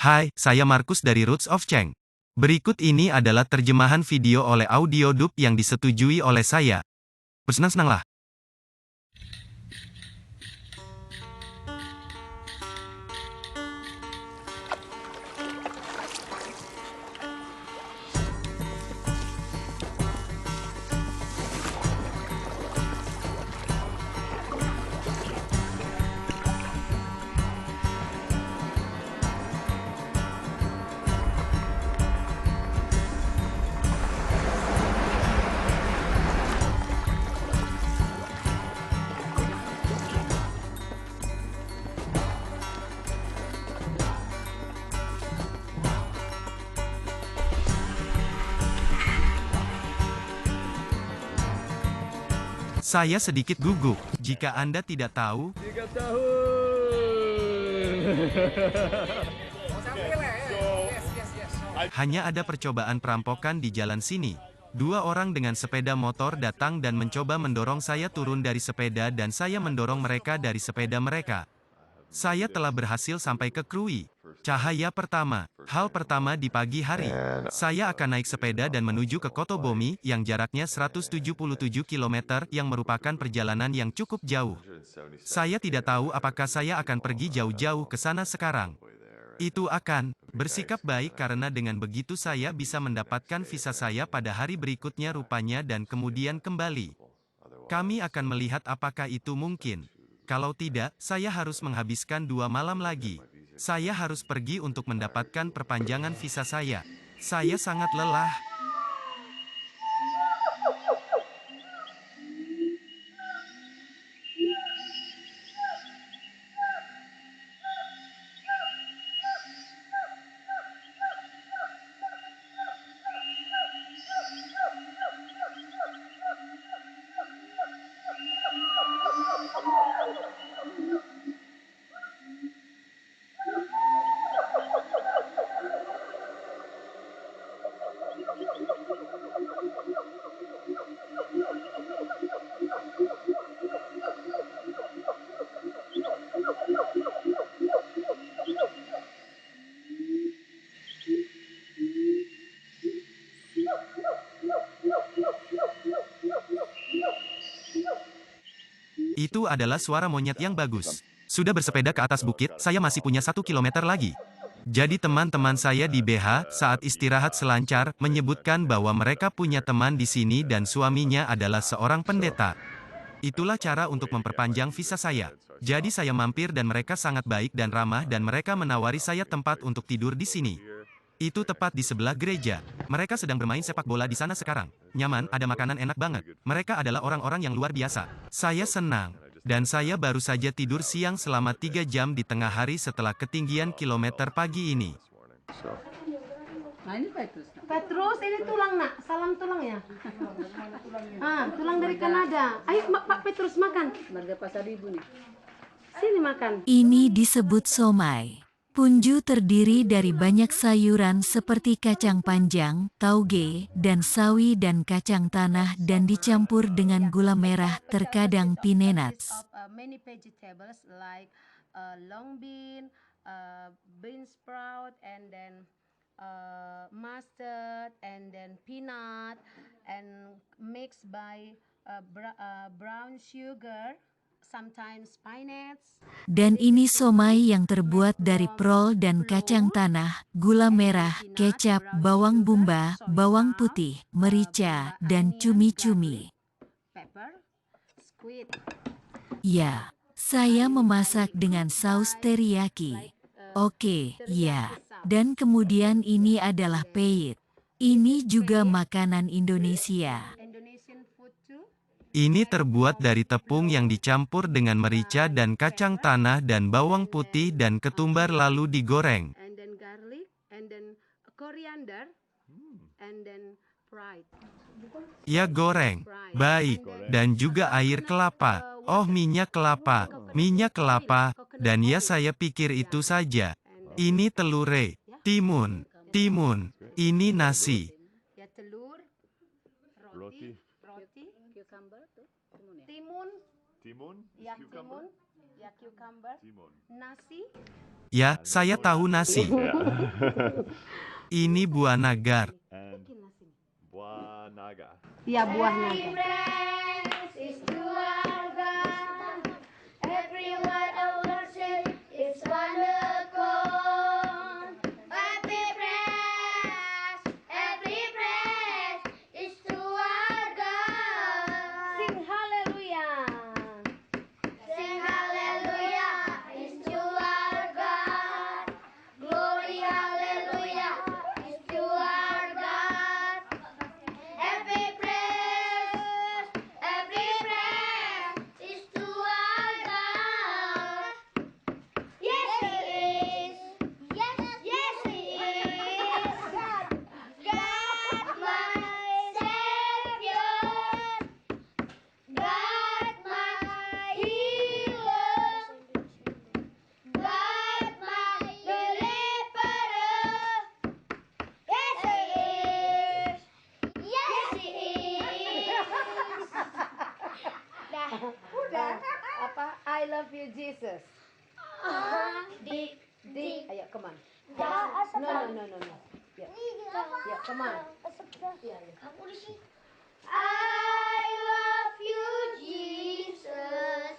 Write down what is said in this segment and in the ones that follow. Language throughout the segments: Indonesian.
Hai, saya Markus dari Roots of Cheng. Berikut ini adalah terjemahan video oleh Audiodub yang disetujui oleh saya. Bersenang-senanglah. Saya sedikit gugup. Jika Anda tidak tahu, 3 tahun. hanya ada percobaan perampokan di jalan sini. Dua orang dengan sepeda motor datang dan mencoba mendorong saya turun dari sepeda dan saya mendorong mereka dari sepeda mereka. Saya telah berhasil sampai ke Krui. Cahaya pertama. Hal pertama di pagi hari. Saya akan naik sepeda dan menuju ke Kotobomi, yang jaraknya 177 km, yang merupakan perjalanan yang cukup jauh. Saya tidak tahu apakah saya akan pergi jauh-jauh ke sana sekarang. Itu akan bersikap baik karena dengan begitu saya bisa mendapatkan visa saya pada hari berikutnya rupanya dan kemudian kembali. Kami akan melihat apakah itu mungkin. Kalau tidak, saya harus menghabiskan 2 malam lagi. Saya harus pergi untuk mendapatkan perpanjangan visa saya. Saya sangat lelah. Itu adalah suara monyet yang bagus. Sudah bersepeda ke atas bukit, saya masih punya 1 kilometer lagi. Jadi teman-teman saya di BH, saat istirahat selancar, menyebutkan bahwa mereka punya teman di sini dan suaminya adalah seorang pendeta. Itulah cara untuk memperpanjang visa saya. Jadi saya mampir dan mereka sangat baik dan ramah dan mereka menawari saya tempat untuk tidur di sini. Itu tepat di sebelah gereja. Mereka sedang bermain sepak bola di sana sekarang. Nyaman, ada makanan enak banget. Mereka adalah orang-orang yang luar biasa. Saya senang. Dan saya baru saja tidur siang selama 3 jam di tengah hari setelah ketinggian kilometer pagi ini. Nah ini Petrus. Petrus, ini tulang nak, salam tulang ya. Tulang dari Kanada. Ayo Pak Petrus makan. Marga Pasar Ibu nih. Sini makan. Ini disebut somai. Punju terdiri dari banyak sayuran seperti kacang panjang, tauge, dan sawi dan kacang tanah dan dicampur dengan gula merah terkadang peanuts. Many vegetables like long bean, bean sprout, and then mustard, and then peanut, and mixed by brown sugar, sometimes peanuts. Dan ini somai yang terbuat dari prol dan kacang tanah, gula merah, kecap, bawang bombay, bawang putih, merica, dan cumi-cumi. Pepper, squid. Ya, saya memasak dengan saus teriyaki. Oke, ya. Dan kemudian ini adalah peit. Ini juga makanan Indonesia. Indonesian food too. Ini terbuat dari tepung yang dicampur dengan merica dan kacang tanah dan bawang putih dan ketumbar lalu digoreng. And then garlic, and then coriander, and then fried. Ya goreng. Baik. Dan juga air kelapa. Oh minyak kelapa. Minyak kelapa. Dan ya saya pikir itu saja. Ini telure. Timun. Timun. Ini nasi. Ya telur, roti, Cucumber tuh. Timun ya? timun, Timun? ya timun, Ya, cucumber. Nasi. Ya, saya tahu nasi. Ini buah nagar. And buah naga. Ya, buah naga. Sing haleluya. Apa? I love you Jesus. Dik. Ayo, come on. No. Ya, come on. Ya. I love you, Jesus.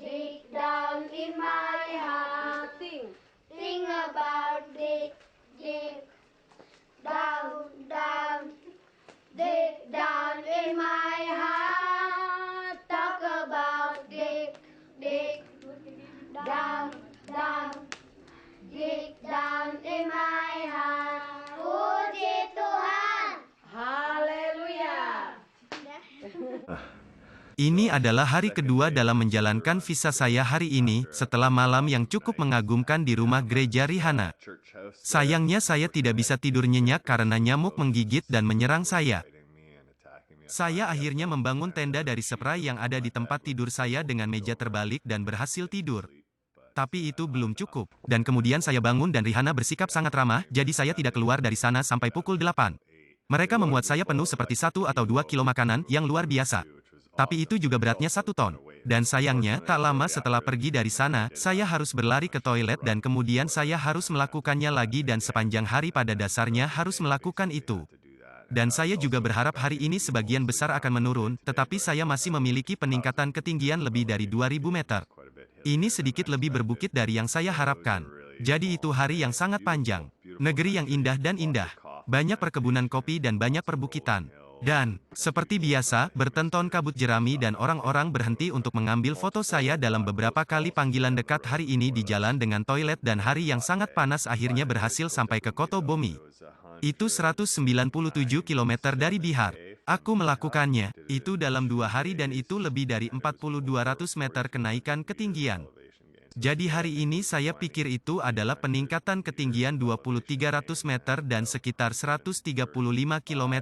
Deep down in my heart, Sing. think about deep down, deep down in my heart. Talk about deep down, deep down in my heart. Puji Tuhan. Haleluya. Ini adalah hari kedua dalam menjalankan visa saya hari ini, setelah malam yang cukup mengagumkan di rumah gereja Rihanna. Church house. Sayangnya saya tidak bisa tidur nyenyak karena nyamuk menggigit dan menyerang saya. Saya akhirnya membangun tenda dari spray yang ada di tempat tidur saya dengan meja terbalik dan berhasil tidur. Tapi itu belum cukup. Dan kemudian saya bangun dan Rihanna bersikap sangat ramah, jadi saya tidak keluar dari sana sampai pukul 8. Mereka memuat saya penuh seperti 1 atau 2 kilo makanan yang luar biasa. Tapi itu juga beratnya 1 ton. Dan sayangnya, tak lama setelah pergi dari sana, saya harus berlari ke toilet dan kemudian saya harus melakukannya lagi dan sepanjang hari pada dasarnya harus melakukan itu. Dan saya juga berharap hari ini sebagian besar akan menurun, tetapi saya masih memiliki peningkatan ketinggian lebih dari 2000 meter. Ini sedikit lebih berbukit dari yang saya harapkan. Jadi itu hari yang sangat panjang. Negeri yang indah dan indah. Banyak perkebunan kopi dan banyak perbukitan. Dan, seperti biasa, bertonton kabut jerami dan orang-orang berhenti untuk mengambil foto saya dalam beberapa kali panggilan dekat hari ini di jalan dengan toilet dan hari yang sangat panas akhirnya berhasil sampai ke Kotobomi. Itu 197 km dari Bihar. Aku melakukannya. Itu dalam 2 hari dan itu lebih dari 4.200 meter kenaikan ketinggian. Jadi hari ini saya pikir itu adalah peningkatan ketinggian 2.300 meter dan sekitar 135 km.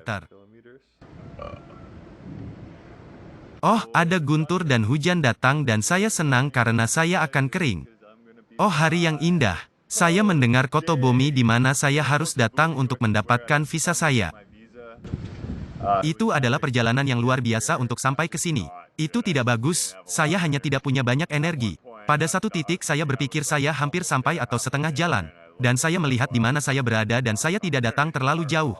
Oh, ada guntur dan hujan datang dan saya senang karena saya akan kering. Oh, hari yang indah. Saya mendengar Kotobomi di mana saya harus datang untuk mendapatkan visa saya. Itu adalah perjalanan yang luar biasa untuk sampai ke sini. Itu tidak bagus, saya hanya tidak punya banyak energi. Pada satu titik saya berpikir saya hampir sampai atau setengah jalan. Dan saya melihat di mana saya berada dan saya tidak datang terlalu jauh.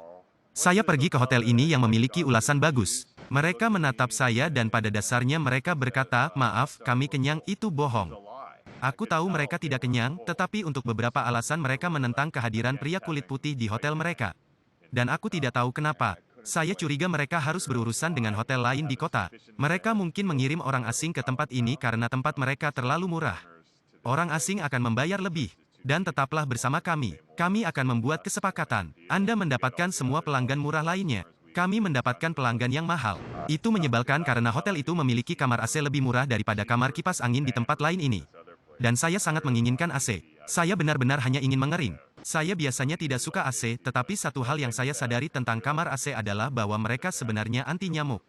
Saya pergi ke hotel ini yang memiliki ulasan bagus. Mereka menatap saya dan pada dasarnya mereka berkata, maaf, kami kenyang, itu bohong. Aku tahu mereka tidak kenyang, tetapi untuk beberapa alasan mereka menentang kehadiran pria kulit putih di hotel mereka. Dan aku tidak tahu kenapa. Saya curiga mereka harus berurusan dengan hotel lain di kota. Mereka mungkin mengirim orang asing ke tempat ini karena tempat mereka terlalu murah. Orang asing akan membayar lebih. Dan tetaplah bersama kami. Kami akan membuat kesepakatan. Anda mendapatkan semua pelanggan murah lainnya. Kami mendapatkan pelanggan yang mahal. Itu menyebalkan karena hotel itu memiliki kamar AC lebih murah daripada kamar kipas angin di tempat lain ini. Dan saya sangat menginginkan AC. Saya benar-benar hanya ingin mengering. Saya biasanya tidak suka AC, tetapi satu hal yang saya sadari tentang kamar AC adalah bahwa mereka sebenarnya anti nyamuk.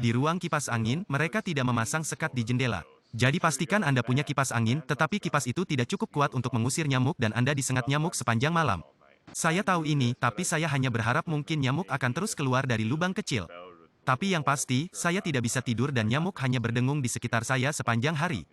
Di ruang kipas angin, mereka tidak memasang sekat di jendela. Jadi pastikan Anda punya kipas angin, tetapi kipas itu tidak cukup kuat untuk mengusir nyamuk dan Anda disengat nyamuk sepanjang malam. Saya tahu ini, tapi saya hanya berharap mungkin nyamuk akan terus keluar dari lubang kecil. Tapi yang pasti, saya tidak bisa tidur dan nyamuk hanya berdengung di sekitar saya sepanjang hari.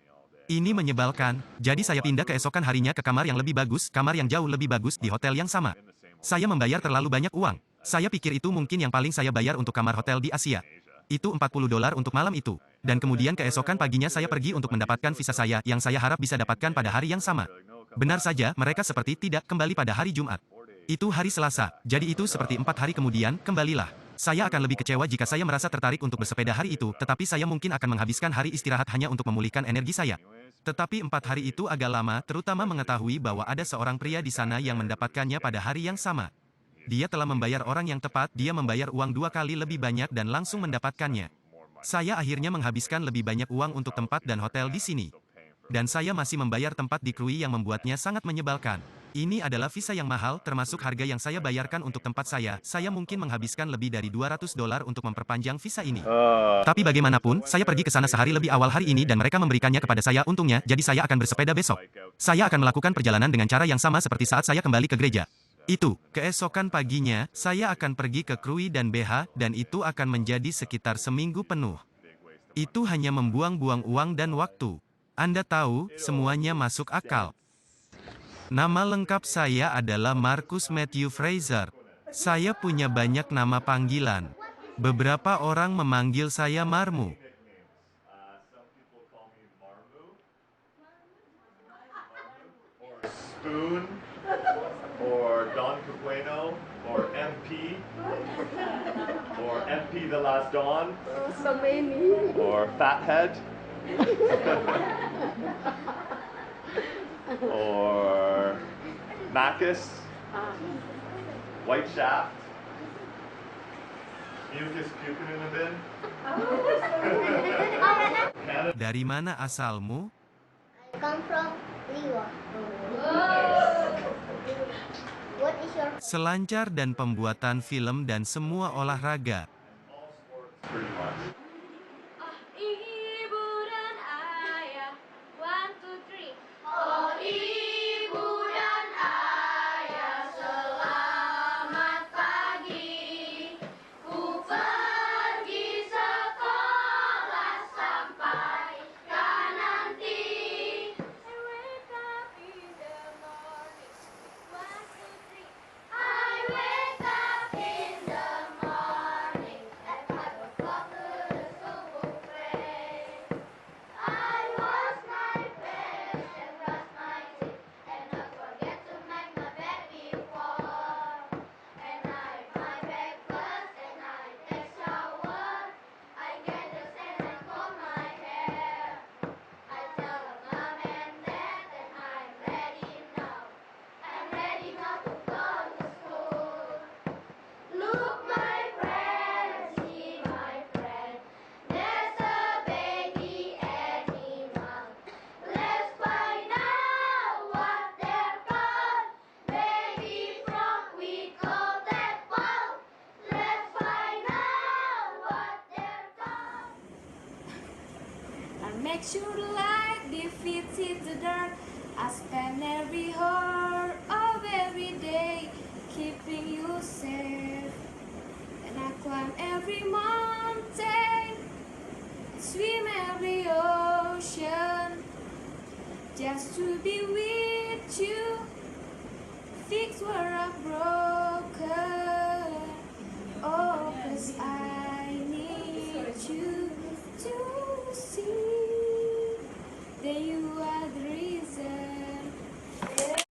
Ini menyebalkan, jadi saya pindah keesokan harinya ke kamar yang lebih bagus, kamar yang jauh lebih bagus di hotel yang sama. Saya membayar terlalu banyak uang. Saya pikir itu mungkin yang paling saya bayar untuk kamar hotel di Asia. Itu $40 untuk malam itu. Dan kemudian keesokan paginya saya pergi untuk mendapatkan visa saya yang saya harap bisa dapatkan pada hari yang sama. Benar saja, mereka seperti tidak kembali pada hari Jumat. Itu hari Selasa, jadi itu seperti 4 hari kemudian, kembalilah. Saya akan lebih kecewa jika saya merasa tertarik untuk bersepeda hari itu, tetapi saya mungkin akan menghabiskan hari istirahat hanya untuk memulihkan energi saya. Tetapi 4 hari itu agak lama, terutama mengetahui bahwa ada seorang pria di sana yang mendapatkannya pada hari yang sama. Dia telah membayar orang yang tepat, dia membayar uang 2 kali lebih banyak dan langsung mendapatkannya. Saya akhirnya menghabiskan lebih banyak uang untuk tempat dan hotel di sini. Dan saya masih membayar tempat di Krui yang membuatnya sangat menyebalkan. Ini adalah visa yang mahal, termasuk harga yang saya bayarkan untuk tempat saya. Saya mungkin menghabiskan lebih dari $200 untuk memperpanjang visa ini. Tapi bagaimanapun, saya pergi ke sana sehari lebih awal hari ini dan mereka memberikannya kepada saya untungnya, jadi saya akan bersepeda besok. Saya akan melakukan perjalanan dengan cara yang sama seperti saat saya kembali ke gereja. Itu, keesokan paginya, saya akan pergi ke Krui dan BH, dan itu akan menjadi sekitar seminggu penuh. Itu hanya membuang-buang uang dan waktu. Anda tahu, semuanya masuk akal. Nama lengkap saya adalah Marcus Matthew Fraser. Saya punya banyak nama panggilan. Beberapa orang memanggil saya Marmu. Spoon, or Don Capueno, or MP, or MP the Last Don, So many. or Fathead, or Macus, White Shaft, Mucus puking in the bin. Dari mana asalmu? Come from Liwa. What is your Selancar dan pembuatan film dan semua olahraga. Pretty much. Ibu dan ayah, 1, 2, 3. Oh ibu dan ayah, selamat pagi. Ku pergi sekolah sampai kan nanti. I wake up in the morning, 1, 2, 3. I wake up in the morning at 5 o'clock to the subuh pray. I wash my face and brush my teeth and not forget to make my bed before. And I eat my breakfast and I take shower. I get dressed and I comb my hair. I tell mom and dad that I'm ready now. I'm ready now to go to school. Look, my friend, see my friend. There's a baby animal. Let's find out what they're called. Baby frog, we call that ball. Let's find out what they're called. I make sure the light defeats the dark. I spend every hour of every day keeping you safe. And I climb every mountain, swim every ocean, just to be with you, fix where I've broken. Oh, 'cause I need you to see that you are the reason